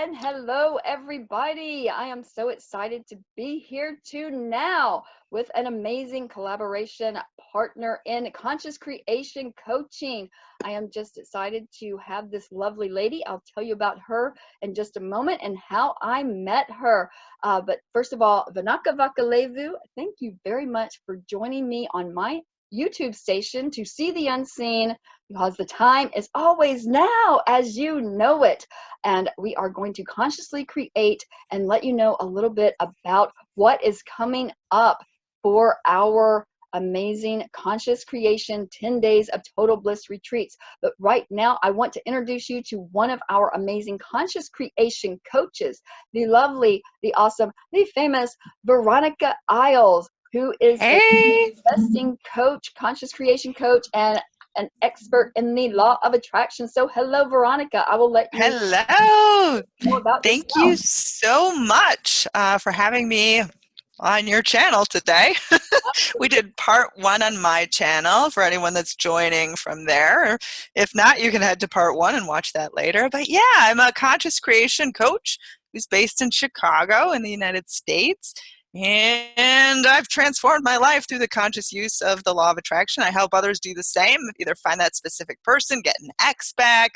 and hello everybody. I am so excited to be here now with an amazing collaboration partner in conscious creation coaching. I am just excited to have this lovely lady. I'll tell you about her in just a moment and how I met her. But first of all, Veronica Isles, thank you very much for joining me on my YouTube station to see the unseen, because the time is always now, as you know it. And we are going to consciously create and let you know a little bit about what is coming up for our amazing conscious creation 10 days of total bliss retreats. But right now I want to introduce you to one of our amazing conscious creation coaches, the lovely, the awesome, the famous Veronica Isles, who is a Hey, manifesting coach, conscious creation coach, and an expert in the law of attraction. So hello, Veronica. I will let you hello. know about Thank you yourself. so much for having me on your channel today. We did part one on my channel for anyone that's joining from there. If not, you can head to part one and watch that later. But yeah, I'm a conscious creation coach who's based in Chicago in the United States. And I've transformed my life through the conscious use of the law of attraction. I help others do the same, either find that specific person, get an ex back,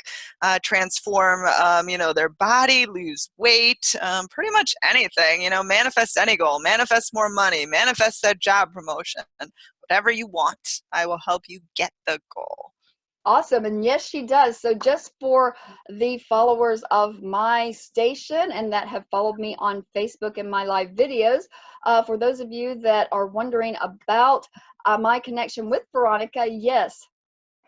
transform, their body, lose weight, pretty much anything, manifest any goal, manifest more money, manifest that job promotion, whatever you want. I will help you get the goal. Awesome. And yes, she does. So just for the followers of my station and that have followed me on Facebook and my live videos, for those of you that are wondering about my connection with Veronica, yes,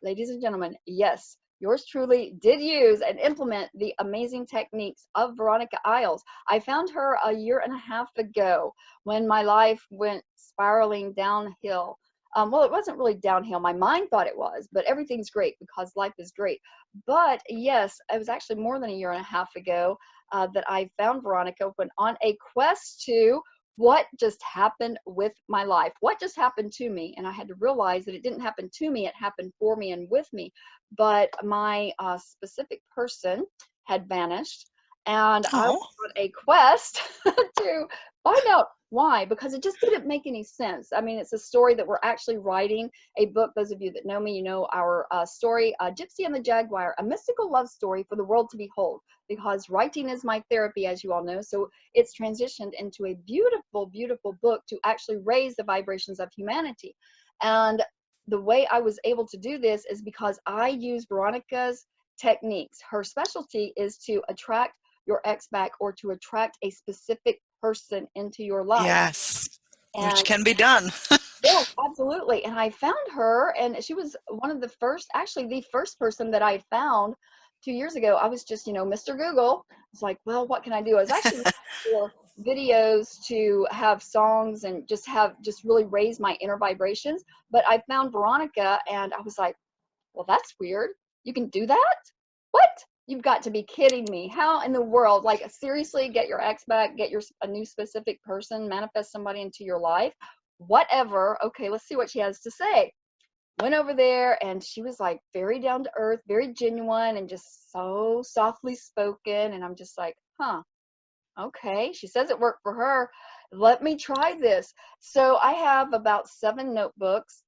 ladies and gentlemen, yes, yours truly did use and implement the amazing techniques of Veronica Isles. I found her a year and a half ago when my life went spiraling downhill. Well, it wasn't really downhill. My mind thought it was, but everything's great because life is great. But yes, it was actually more than a year and a half ago that I found Veronica when on a quest to what just happened with my life, what just happened to me. And I had to realize that it didn't happen to me, it happened for me and with me. But my specific person had vanished, and I was Oh, on a quest to find out why, because it just didn't make any sense. I mean, it's a story that we're actually writing a book. Those of you that know me, you know our story, Gypsy and the Jaguar, a mystical love story for the world to behold, because writing is my therapy, as you all know. So it's transitioned into a beautiful, beautiful book to actually raise the vibrations of humanity. And the way I was able to do this is because I use Veronica's techniques. Her specialty is to attract your ex back, or to attract a specific person into your life. yes, which And can be done. yes, absolutely. And I found her, and she was one of the first, actually the first person that I found 2 years ago. I was just, Mr. Google. I was like, well, what can I do? I was actually looking for videos to have songs and just really raise my inner vibrations. But I found Veronica, and I was like, well, that's weird. You can do that? What? You've got to be kidding me. How in the world? Like, seriously, get your ex back, get a new specific person, manifest somebody into your life, whatever. Okay, let's see what she has to say. Went over there, and she was like very down to earth, very genuine, and just so softly spoken. And I'm just like, huh, okay. She says it worked for her. Let me try this. So I have about 7 notebooks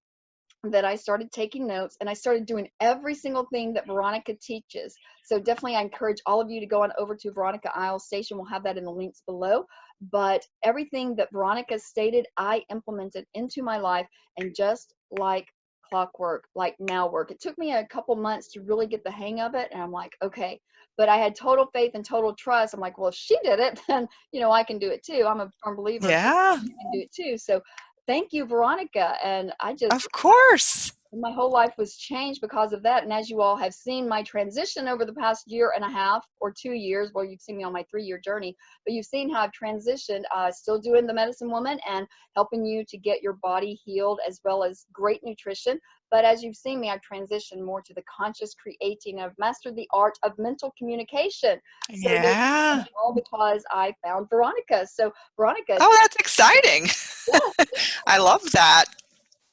that I started taking notes, and I started doing every single thing that Veronica teaches. So definitely I encourage all of you to go on over to Veronica Isles station. We'll have that in the links below. But everything that Veronica stated, I implemented into my life, and just like clockwork, like now work. It took me a couple months to really get the hang of it, and I'm like, okay. But I had total faith and total trust. I'm like, well, if she did it, then I can do it too. I'm a firm believer in Yeah, you can do it too. So thank you, Veronica. And I just, of course. my whole life was changed because of that. And as you all have seen my transition over the past year and a half or 2 years, well, you've seen me on my 3-year journey, but you've seen how I've transitioned, still doing the medicine woman and helping you to get your body healed, as well as great nutrition. But as you've seen me, I've transitioned more to the conscious creating. I've mastered the art of mental communication. So there's Yeah. all because I found Veronica. So Veronica, Oh, that's exciting. yeah, I love that.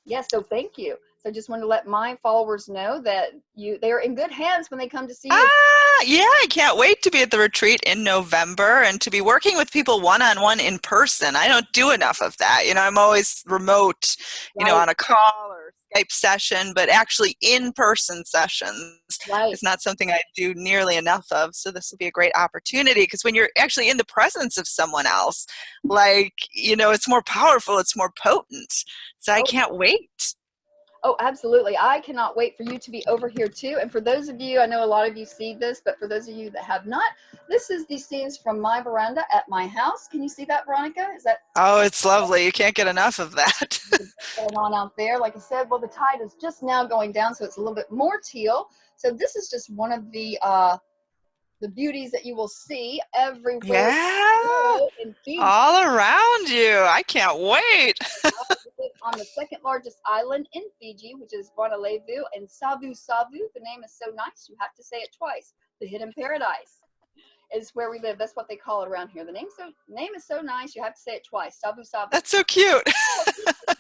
yes, so thank you. So just want to let my followers know that they are in good hands when they come to see Ah, you. yeah, I can't wait to be at the retreat in November and to be working with people one-on-one in person. I don't do enough of that. I'm always remote, Right, on a call or Skype session, but actually in-person sessions right. is not something I do nearly enough of. So this will be a great opportunity because when you're actually in the presence of someone else, it's more powerful, it's more potent. So I Oh, can't wait. oh, absolutely. I cannot wait for you to be over here too. And for those of you, I know a lot of you see this, but for those of you that have not, this is the scenes from my veranda at my house. Can you see that, Veronica? Is that Oh, it's lovely. You can't get enough of that. going on out there? Like I said, well, the tide is just now going down, so it's a little bit more teal. So this is just one of the beauties that you will see everywhere you Yeah, go in Fiji. all around you. I can't wait. On the second largest island in Fiji, which is Levu, and Savu Savu. The name is so nice, you have to say it twice. The Hidden Paradise is where we live. That's what they call it around here. The name is so nice, you have to say it twice. Savu Savu. That's so cute.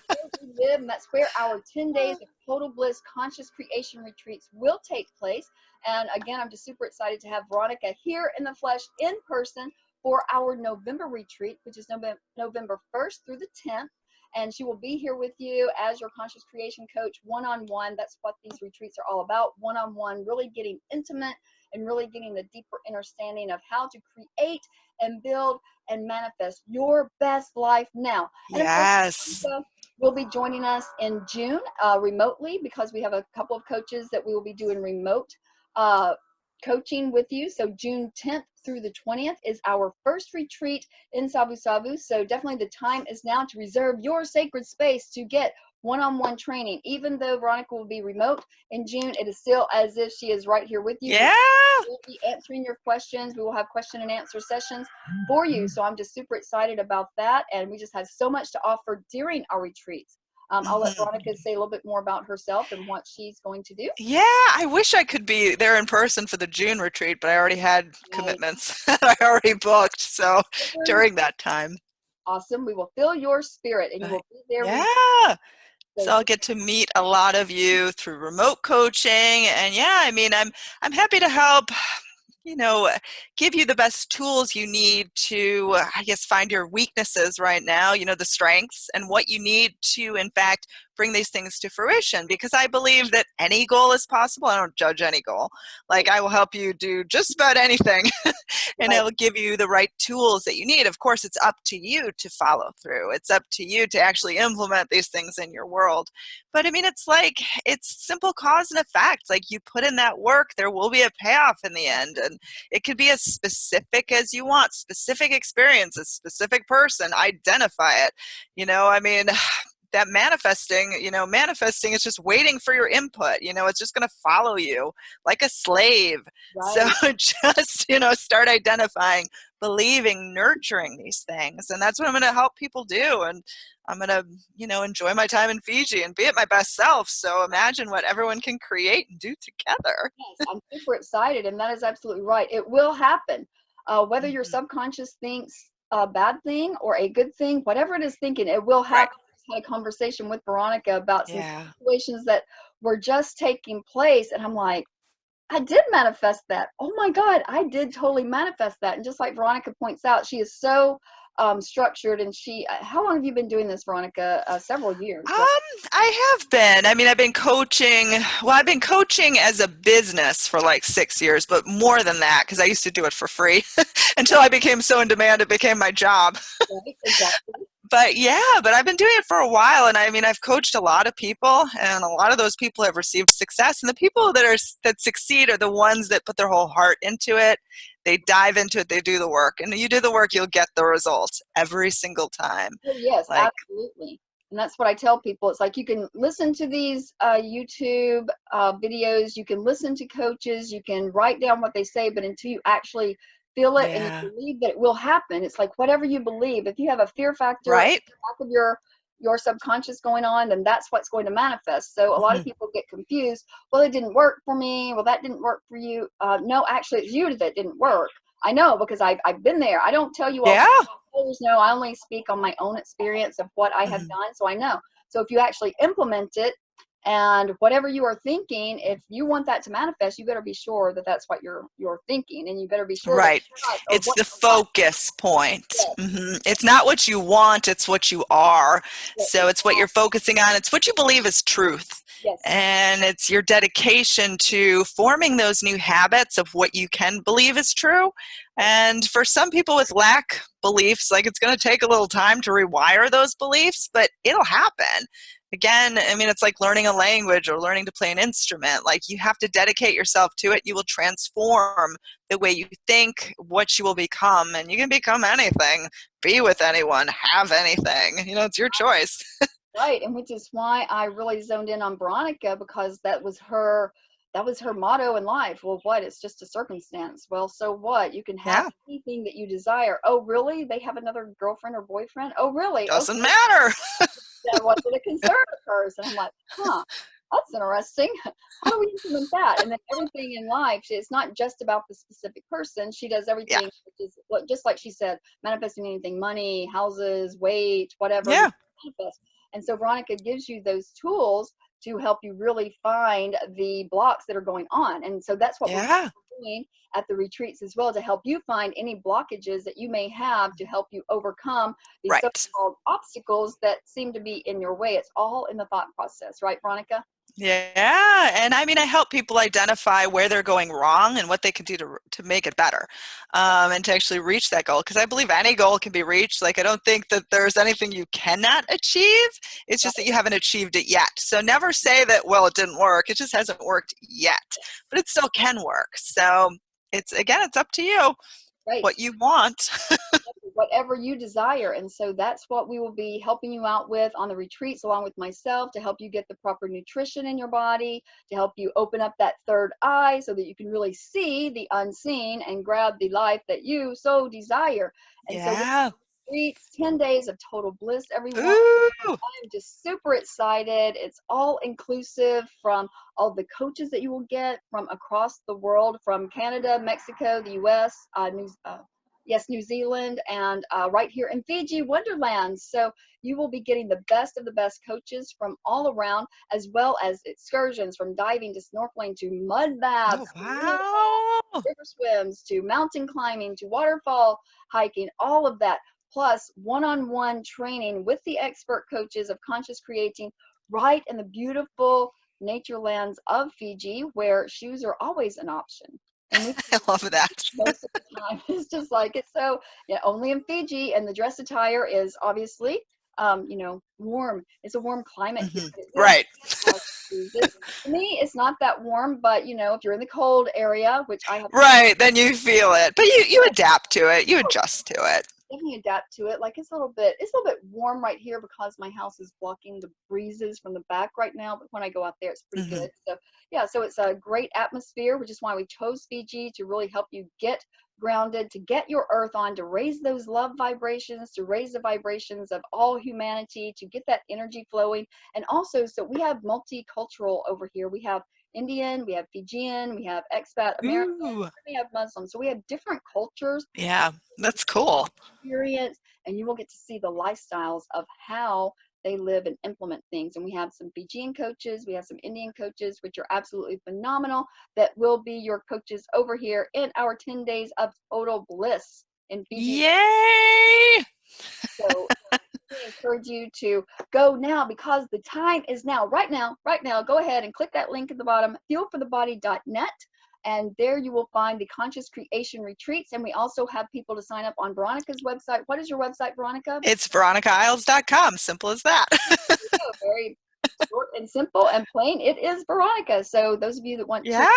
Where we live, and that's where our 10 days of total bliss conscious creation retreats will take place. And again, I'm just super excited to have Veronica here in the flesh in person for our November retreat, which is November 1st through the 10th. And she will be here with you as your conscious creation coach, one-on-one. That's what these retreats are all about, one-on-one, really getting intimate and really getting the deeper understanding of how to create and build and manifest your best life now. And of course, Yes. will be joining us in June remotely, because we have a couple of coaches that we will be doing remote uh, coaching with you. So June 10th through the 20th is our first retreat in Savu Savu. So definitely the time is now to reserve your sacred space to get one-on-one training. Even though Veronica will be remote in June, it is still as if she is right here with you. Yeah. We'll be answering your questions. We will have question and answer sessions for you. So I'm just super excited about that. And we just have so much to offer during our retreats. I'll let Mhm. Veronica say a little bit more about herself and what she's going to do. Yeah, I wish I could be there in person for the June retreat, but I already had Right. commitments that I already booked. So during that time. Awesome. We will fill your spirit and you But will be there. yeah. So So I'll get to meet a lot of you through remote coaching. And yeah, I'm happy to help, you know, give you the best tools you need to, I guess, find your weaknesses right now, the strengths and what you need to, in fact, bring these things to fruition. Because I believe that any goal is possible. I don't judge any goal. Like, I will help you do just about anything and right, it will give you the right tools that you need. Of course, it's up to you to follow through. It's up to you to actually implement these things in your world. But it's simple cause and effect. Like, you put in that work, there will be a payoff in the end. And it could be as specific as you want, specific experience, a specific person, identify it. That manifesting is just waiting for your input. It's just going to follow you like a slave. So right. just, start identifying, believing, nurturing these things. And that's what I'm going to help people do. And I'm going to, enjoy my time in Fiji and be at my best self. So imagine what everyone can create and do together. Yes, I'm super excited. And that is absolutely right. It will happen. Whether your Mhm. subconscious thinks a bad thing or a good thing, whatever it is thinking, it will Right. happen. I just had a conversation with Veronica about some Yeah. situations that were just taking place. And I'm like, I did manifest that. Oh my God, I did totally manifest that. And just like Veronica points out, she is so structured. And how long have you been doing this, Veronica? Several years, right? I have been. I've been coaching. Well, I've been coaching as a business for like 6 years, but more than that, because I used to do it for free until I became so in demand, it became my job. Right, exactly. But I've been doing it for a while, and I've coached a lot of people, and a lot of those people have received success. And the people that succeed are the ones that put their whole heart into it. They dive into it. They do the work, and you do the work, you'll get the results every single time. Oh, yes, Like, absolutely. And that's what I tell people. It's like you can listen to these YouTube videos, you can listen to coaches, you can write down what they say, but until you actually feel it and you yeah, believe that it will happen, it's like whatever you believe. If you have a fear factor in right? the back of your subconscious going on, then that's what's going to manifest. So a lot of Mhm. people get confused. Well, it didn't work for me. Well, that didn't work for you. No, actually, it's you that didn't work. I know, because I've been there. I don't tell you all Yeah. others know. I only speak on my own experience of what I have Mhm. done, so I know. So if you actually implement it And whatever you are thinking, if you want that to manifest, you better be sure that that's what you're thinking, and you better be sure that Right. thoughts are It's what the you want. focus point. Yes, It's not what you want, it's what you are. yes, So it's what you're focusing on, it's what you believe is truth. yes, And it's your dedication to forming those new habits of what you can believe is true. And for some people with lack beliefs, like it's going to take a little time to rewire those beliefs, but it'll happen. Again, I mean, it's like learning a language or learning to play an instrument. Like you have to dedicate yourself to it. You will transform the way you think, what you will become, and you can become anything, be with anyone, have anything. You know, it's your choice. right. And which is why I really zoned in on Veronica, because that was her motto in life. Well, what? It's just a circumstance. Well, so what? You can have Yeah, anything that you desire. Oh, really? They have another girlfriend or boyfriend? Oh, really? doesn't Okay. matter. That wasn't a concern of hers. And I'm like, huh, that's interesting. How do we implement that? And then everything in life, it's not just about the specific person. She does Yeah, everything, which is just like she said, manifesting anything, money, houses, weight, whatever you yeah, manifest. And so Veronica gives you those tools to help you really find the blocks that are going on. And so that's what we're yeah. doing at the retreats as well, to help you find any blockages that you may have, to help you overcome these Right. so-called obstacles that seem to be in your way. It's all in the thought process, right, Veronica? Yeah, and I mean, I help people identify where they're going wrong and what they can do to make it better, and to actually reach that goal. Because I believe any goal can be reached. Like, I don't think that there's anything you cannot achieve. It's just that Right, you haven't achieved it yet. So never say that, well, it didn't work. It just hasn't worked yet, but it still can work. So it's again, it's up to you right. what you want. Whatever you desire. And so that's what we will be helping you out with on the retreats, along with myself, to help you get the proper nutrition in your body, to help you open up that third eye so that you can really see the unseen and grab the life that you so desire. And so Yeah. retreats, 10 days of total bliss, everyone. Ooh. I'm just super excited. It's all inclusive, from all the coaches that you will get from across the world, from Canada, Mexico, the US, New Zealand, and right here in Fiji, Wonderland. So you will be getting the best of the best coaches from all around, as well as excursions from diving to snorkeling to mud Oh, baths, marina wow. river swims to mountain climbing to waterfall hiking, all of that, plus one-on-one training with the expert coaches of conscious creating, right in the beautiful nature lands of Fiji, where shoes are always an option. And we I love that. most of the time it's just like, it's so, yeah, only in Fiji. And the dress attire is obviously warm. It's a warm climate here, but it will Right. cause bruises. For me, it's not that warm, but if you're in the cold area, which I have Right, then you feel it. But you adapt to it. You adjust to it. definitely adapt to it. Like, it's a little bit warm right here because my house is blocking the breezes from the back right now, but when I go out there, it's pretty Hmm. good. So yeah, so it's a great atmosphere, which is why we chose Fiji, to really help you get grounded, to get your earth on, to raise those love vibrations, to raise the vibrations of all humanity, to get that energy flowing. And also, so we have multicultural over here. We have Indian, we have Fijian, we have expat American, Ooh. we have Muslim. So we have different cultures Yeah, that's cool. experience, and you will get to see the lifestyles of how they live and implement things. And we have some Fijian coaches, we have some Indian coaches, which are absolutely phenomenal, that will be your coaches over here in our 10 days of total bliss in Fiji. Yay! So we encourage you to go now, because the time is now. Right now, right now, go ahead and click that link at the bottom, fuelforthebody.net. And there you will find the conscious creation retreats. And we also have people to sign up on Veronica's website. What is your website, Veronica? It's veronicaisles.com. Simple as that. Go. Very short and simple and plain. It is Veronica. So those of you that want to Yeah,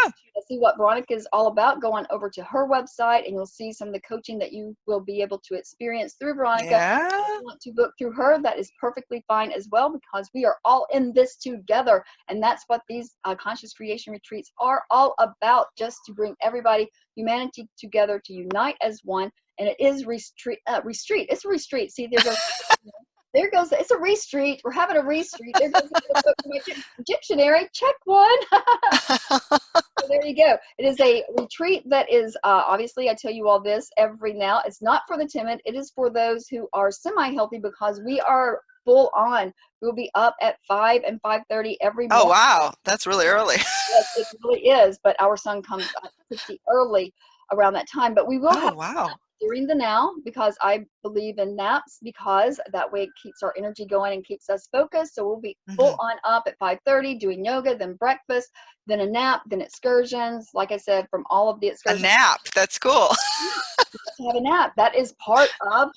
see what Veronica is all about, go on over to her website, and you'll see some of the coaching that you will be able to experience through Veronica. If yeah. you want to book through her, that is perfectly fine as well, because we are all in this together. And that's what these conscious creation retreats are all about, just to bring everybody, humanity, together to unite as one. And it is retreat. It's a retreat. See, there goes, it's a restreet. We're having a restreet. There goes my dictionary. Check one. So there you go. It is a retreat that is, obviously, I tell you all this every now. It's not for the timid. It is for those who are semi-healthy, because we are full on. We'll be up at 5 and 5:30 every Oh, morning. wow. That's really early. Yes, it really is, but our sun comes up pretty early around that time. But we will Oh, have wow. during the now, because I believe in naps, because that way it keeps our energy going and keeps us focused. So we'll be full Hmm. on up at 5:30 doing yoga, then breakfast, then a nap, then excursions. Like I said, from all of the A excursions, nap. That's cool. to have a nap. That is part of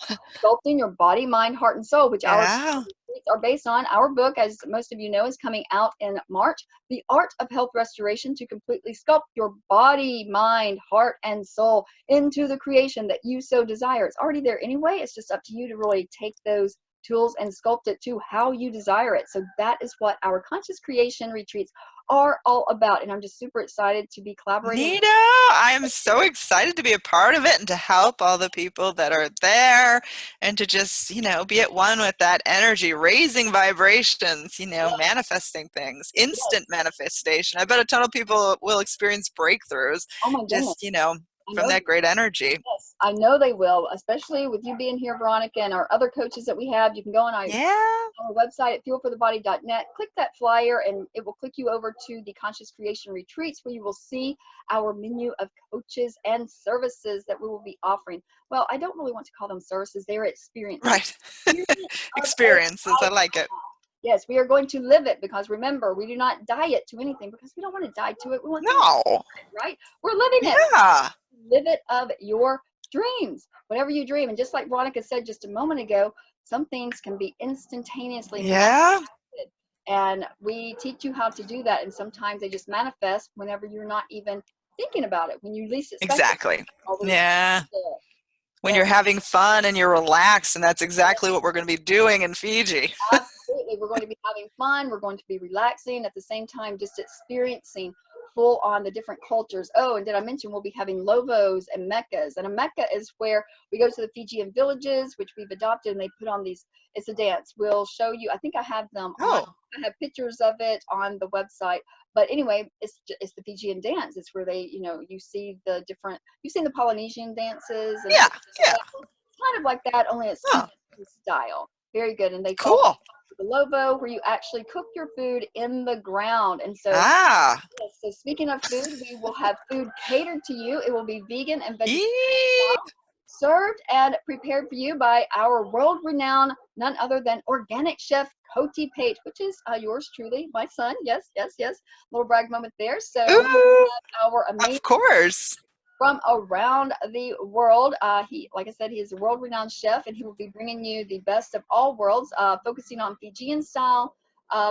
sculpting your body, mind, heart, and soul, which our Yeah. retreats are based on. Our book, as most of you know, is coming out in March. The Art of Health Restoration to completely sculpt your body, mind, heart, and soul into the creation that you so desire. It's already there anyway. It's just up to you to really take those tools and sculpt it to how you desire it. So that is what our conscious creation retreats are all about. And I'm just super excited to be collaborating with Nita, I am so excited to be a part of it and to help all the people that are there and to just, be at one with that energy, raising vibrations, you. manifesting things, instant Yes. manifestation. I bet a ton of people will experience breakthroughs Oh my goodness. just, I from know. that great energy. Yes, I know they will, especially with you being here, Veronica, and our other coaches that we have. You can go on Yeah. our website at fuelforthebody.net, click that flyer, and it will click you over to the Conscious Creation Retreats, where you will see our menu of coaches and services that we will be offering. Well, I don't really want to call them services, they're experiences. Right. Experience of a Experiences. I like it. Yes, we are going to live it, because remember, we do not diet to anything because we don't want to die to it. We want to live No. it, right? We're living it. Yeah. Live it of your dreams, whatever you dream. And just like Veronica said just a moment ago, some things can be instantaneously manifested, Yeah. and we teach you how to do that. And sometimes they just manifest whenever you're not even thinking about it. When you least expect it, Exactly. always Yeah. there. When Yes, you're having fun and you're relaxed, and that's exactly what we're going to be doing in Fiji. absolutely. We're going to be having fun. We're going to be relaxing at the same time, just experiencing full on the different cultures. Oh, and did I mention we'll be having lovos and meccas? And a mecca is where we go to the Fijian villages, which we've adopted, and they put on these. It's a dance. We'll show you. I think I have them on. Oh, I have pictures of it on the website. But anyway, it's the Fijian dance. It's where they, you see the different. You've seen the Polynesian dances and yeah, things like yeah. that. It's kind of like that, only it's Fijian Oh, style. Very good. And they call cool. the lovo, where you actually cook your food in the ground. And so, Ah, yes, so speaking of food, we will have food catered to you. It will be vegan and vegetarian eat. style, served and prepared for you by our world-renowned, none other than organic chef Koti Pate, which is yours truly, my son. Yes, yes, yes. Little brag moment there. So we Ooh, have our amazing of course. from around the world. Like I said, he is a world-renowned chef, and he will be bringing you the best of all worlds, focusing on Fijian style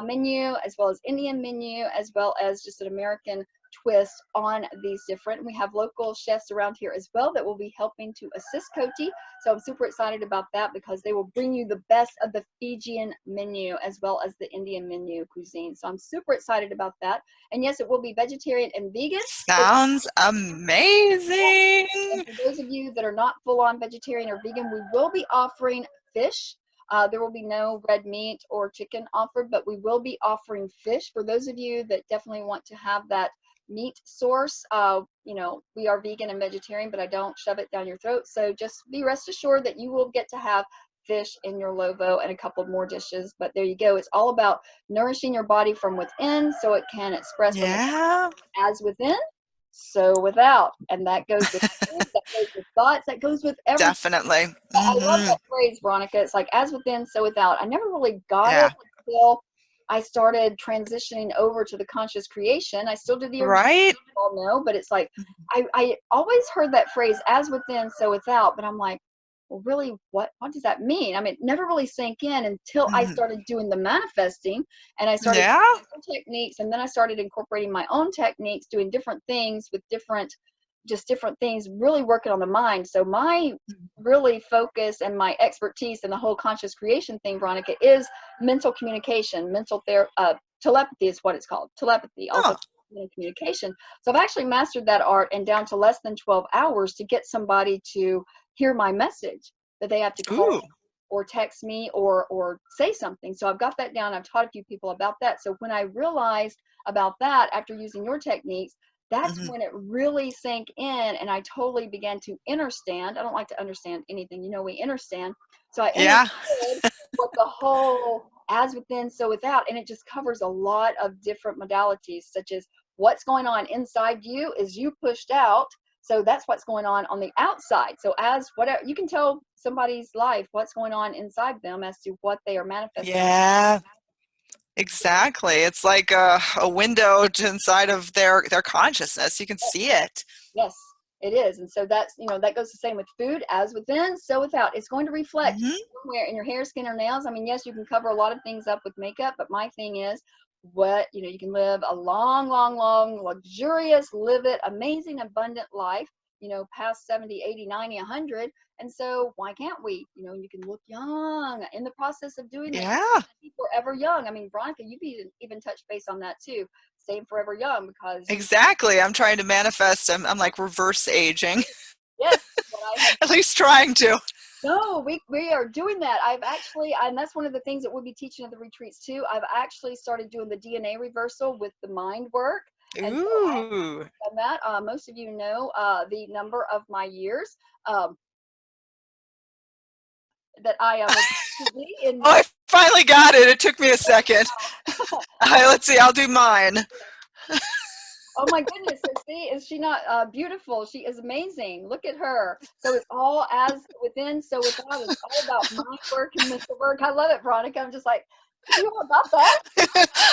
menu, as well as Indian menu, as well as just an American twist on these different. We have local chefs around here as well that will be helping to assist Koti. So I'm super excited about that, because they will bring you the best of the Fijian menu as well as the Indian menu cuisine. So I'm super excited about that. And yes, it will be vegetarian and vegan. Sounds amazing. And for those of you that are not full on vegetarian or vegan, we will be offering fish. There will be no red meat or chicken offered, but we will be offering fish for those of you that definitely want to have that meat source. We are vegan and vegetarian, but I don't shove it down your throat. So just be rest assured that you will get to have fish in your lovo and a couple more dishes. But there you go. It's all about nourishing your body from within so it can express on the Yeah, as within, so without. And that goes with food, that goes with thoughts, that goes with everything. definitely. I love Hmm. that phrase, Veronica. It's like as within, so without. I never really got it Yeah, until I started transitioning over to the conscious creation. I still do the original, right? you all know, but it's like I always heard that phrase, as within, so without. But I'm like, well, really, what does that mean? I mean, it never really sank in until I Hmm. started doing the manifesting, and I started Yeah. techniques, and then I started incorporating my own techniques, doing different things with different things, really working on the mind. So my really focus and my expertise in the whole conscious creation thing, Veronica, is mental communication, telepathy is what it's called. Telepathy, also Oh, communication. So I've actually mastered that art, and down to less than 12 hours to get somebody to hear my message, that they have to call ooh. or text me or say something. So I've got that down. I've taught a few people about that. So when I realized about that after using your techniques, that's Hmm. when it really sank in, and I totally began to understand. I don't like to understand anything, we understand. So I Yeah. understood what the whole as within, so without, and it just covers a lot of different modalities, such as what's going on inside you is you pushed out. So that's what's going on the outside. So as whatever, you can tell somebody's life what's going on inside them as to what they are manifesting. Yeah. Exactly. It's like a window to inside of their consciousness. You can see it. Yes, it is. And so that's, that goes the same with food, as within, so without. It's going to reflect Hmm. somewhere in your hair, skin, or nails. I mean, yes, you can cover a lot of things up with makeup, but my thing is what, you can live a long, long, long, luxurious, live it, amazing, abundant life, past 70, 80, 90, 100. And so why can't we? You can look young in the process of doing this. Yeah. Be forever young. I mean, Veronica, you even touch base on that too. Staying forever young because Exactly. I'm trying to manifest. I'm like reverse aging. yes, what I had. At least trying to. No, we are doing that. I've actually, and that's one of the things that we'll be teaching at the retreats too. I've actually started doing the DNA reversal with the mind work, and so Ooh. I've done that. Most of you know the number of my years um, that I am to be in. Oh, I finally got it. It took me a second. All right, let's see. I'll do mine. Oh my goodness! So see, is she not beautiful? She is amazing. Look at her. So it's all as within, so without. It's all about mind work and mental work. I love it, Veronica. I'm just like, you all got that?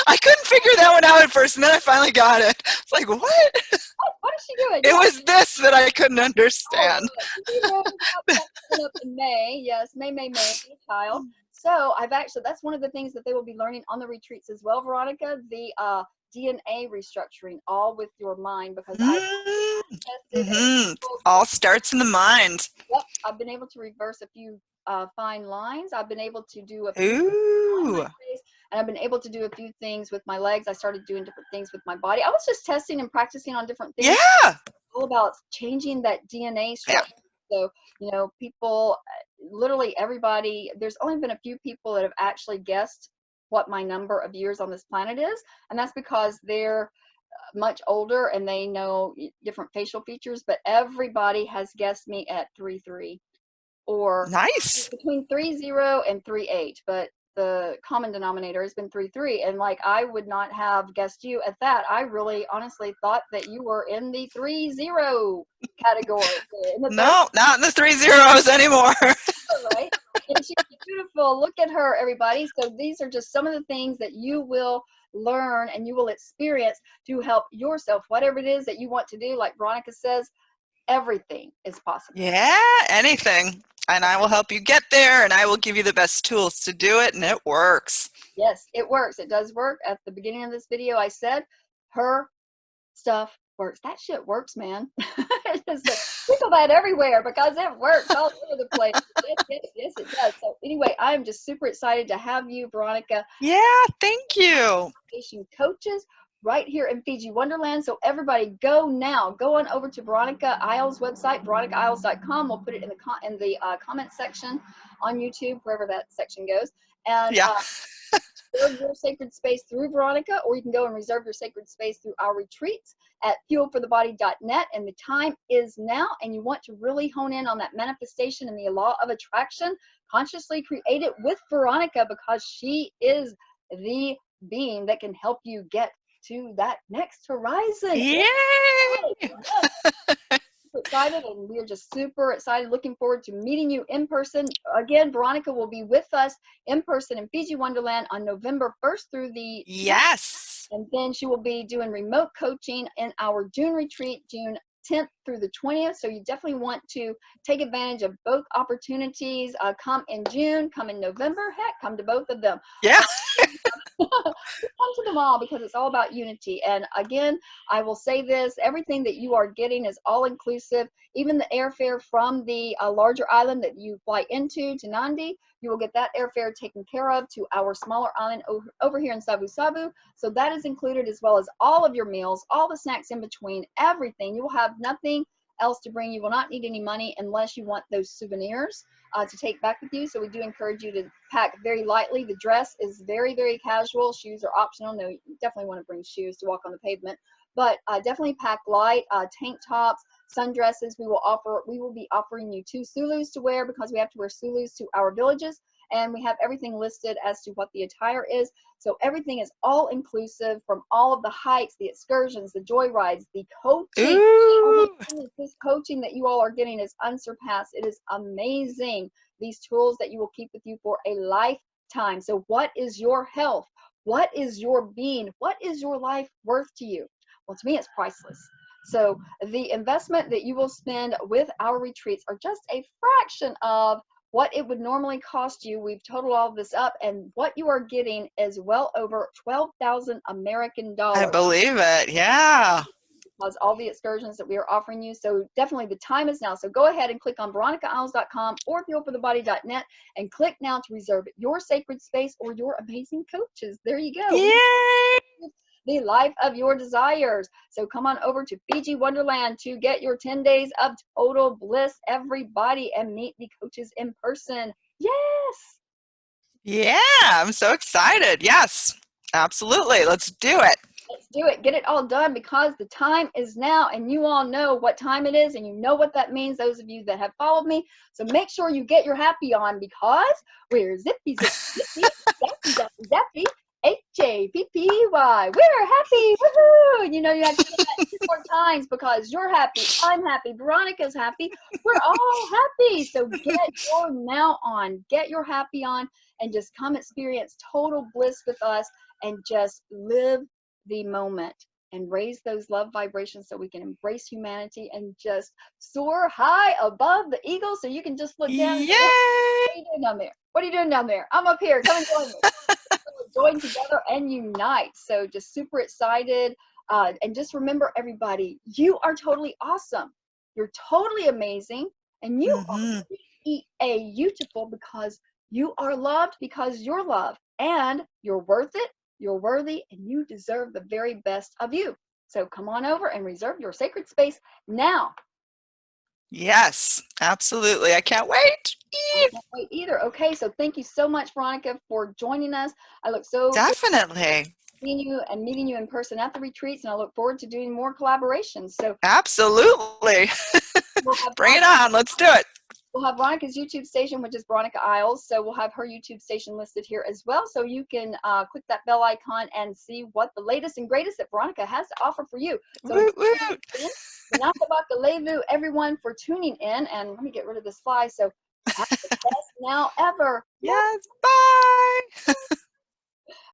I couldn't figure that one out at first, and then I finally got it. It's like, what? What is she doing? It Yeah. was this that I couldn't Oh, understand. yes. We know about that coming up in May. Yes, May, child. So I've actually, that's one of the things that they will be learning on the retreats as well, Veronica, the DNA restructuring, all with your mind, because I've tested and Mm-hmm. All starts in the mind. yep, I've been able to reverse a few fine lines. I've been able to do a few on my Ooh. face, and I've been able to do a few things with my legs. I started doing different things with my body. I was just testing and practicing on different things. Yeah. All about changing that DNA Yeah. structure. So, people, literally everybody, there's only been a few people that have actually guessed what my number of years on this planet is. And that's because they're much older and they know different facial features, but everybody has guessed me at 3-3 or Nice. between 3-0 and 3-8, but the common denominator has been 3-3. And like, I would not have guessed you at that. I really honestly thought that you were in the 3-0 category, in the third, No, not in the 3 zeros anymore. right? And she's beautiful. Look at her, everybody. So these are just some of the things that you will learn and you will experience to help yourself, whatever it is that you want to do. Like Veronica says, everything is possible. Yeah, anything. And I will help you get there, and I will give you the best tools to do it, and it works. Yes, it works. It does work. At the beginning of this video, I said her stuff works. That shit works, man. Just sprinkle that everywhere because it works all over the place. Yes, yes, yes, it does. So anyway, I'm just super excited to have you, Veronica, Yeah, thank you. coaches right here in Fiji Wonderland. So everybody go now. Go on over to Veronica Isles website, veronicaisles.com. We'll put it in the comment section on YouTube, wherever that section goes. And Yeah. reserve your sacred space through Veronica, or you can go and reserve your sacred space through our retreats at fuelforthebody.net. And the time is now, and you want to really hone in on that manifestation and the law of attraction. Consciously create it with Veronica, because she is the being that can help you get to that next horizon. Yay! Yes. Super excited, and we're just super excited, looking forward to meeting you in person. Again, Veronica will be with us in person in Fiji Wonderland on November 1st through the 10th, Yes. and then she will be doing remote coaching in our June retreat, June 10th through the 20th. So you definitely want to take advantage of both opportunities. Come in June, come in November, heck, come to both of them. Yeah. Come to them all, because it's all about unity. And again, I will say this, everything that you are getting is all inclusive. Even the airfare from the larger island that you fly into to Nandi, you will get that airfare taken care of to our smaller island over here in Sabu Sabu. So that is included, as well as all of your meals, all the snacks in between, everything. You will have nothing else to bring. You will not need any money unless you want those souvenirs to take back with you. So we do encourage you to pack very lightly. The dress is very, very casual. Shoes are optional. No, you definitely want to bring shoes to walk on the pavement. but definitely pack light. Tank tops, sundresses. We will be offering you 2 sulus to wear, because we have to wear sulus to our villages, and we have everything listed as to what the attire is. So everything is all inclusive, from all of the hikes, the excursions, the joy rides, the coaching. Oh my Ooh. goodness, this coaching that you all are getting is unsurpassed. It is amazing. These tools that you will keep with you for a lifetime. So what is your health? What is your being? What is your life worth to you? Well, to me, it's priceless. So the investment that you will spend with our retreats are just a fraction of what it would normally cost you. We've totaled all of this up, and what you are getting is well over 12,000 American I dollars, believe it. Yeah. plus all the excursions that we are offering you. So definitely the time is now. So go ahead and click on veronicaisles.com or fuelforthebody.net and click now to reserve your sacred space or your amazing coaches. There you go. Yay. The life of your desires. So come on over to Fiji Wonderland to get your 10 days of total bliss, everybody, and meet the coaches in person. Yes. Yeah, I'm so excited. Yes, absolutely. Let's do it. Let's do it. Get it all done, because the time is now, and you all know what time it is, and you know what that means, those of you that have followed me. So make sure you get your happy on, because we're zippy, zippy, zippy, zappy, zappy, zappy, HAPPY. We're happy. Woohoo! You know, you have to say that 2 more times, because you're happy, I'm happy, Veronica's happy, we're all happy. So get your now on, get your happy on, and just come experience total bliss with us, and just live the moment and raise those love vibrations, so we can embrace humanity and just soar high above the eagle, so you can just look down and go, hey, Yay. what are you doing down there? What are you doing down there? I'm up here. Come and join me. Join together and unite. So just super excited. And just remember, everybody, you are totally awesome. You're totally amazing. And you Mm-hmm. are BeaYOUtiful, because you are loved, because you're loved. And you're worth it, you're worthy, and you deserve the very best of you. So come on over and reserve your sacred space now. Yes, absolutely. I can't wait. I can't wait either. Okay, so thank you so much, Veronica, for joining us. I look so forward Definitely. to seeing you and meeting you in person at the retreats, and I look forward to doing more collaborations. So Absolutely. we'll have Bring it on. Let's do it. we'll have Veronica's YouTube station, which is Veronica Isles. So we'll have her YouTube station listed here as well. So you can click that bell icon and see what the latest and greatest that Veronica has to offer for you. So Woot woot. again, everyone, for tuning in. And let me get rid of this fly. So have the best now ever. Yes. Bye.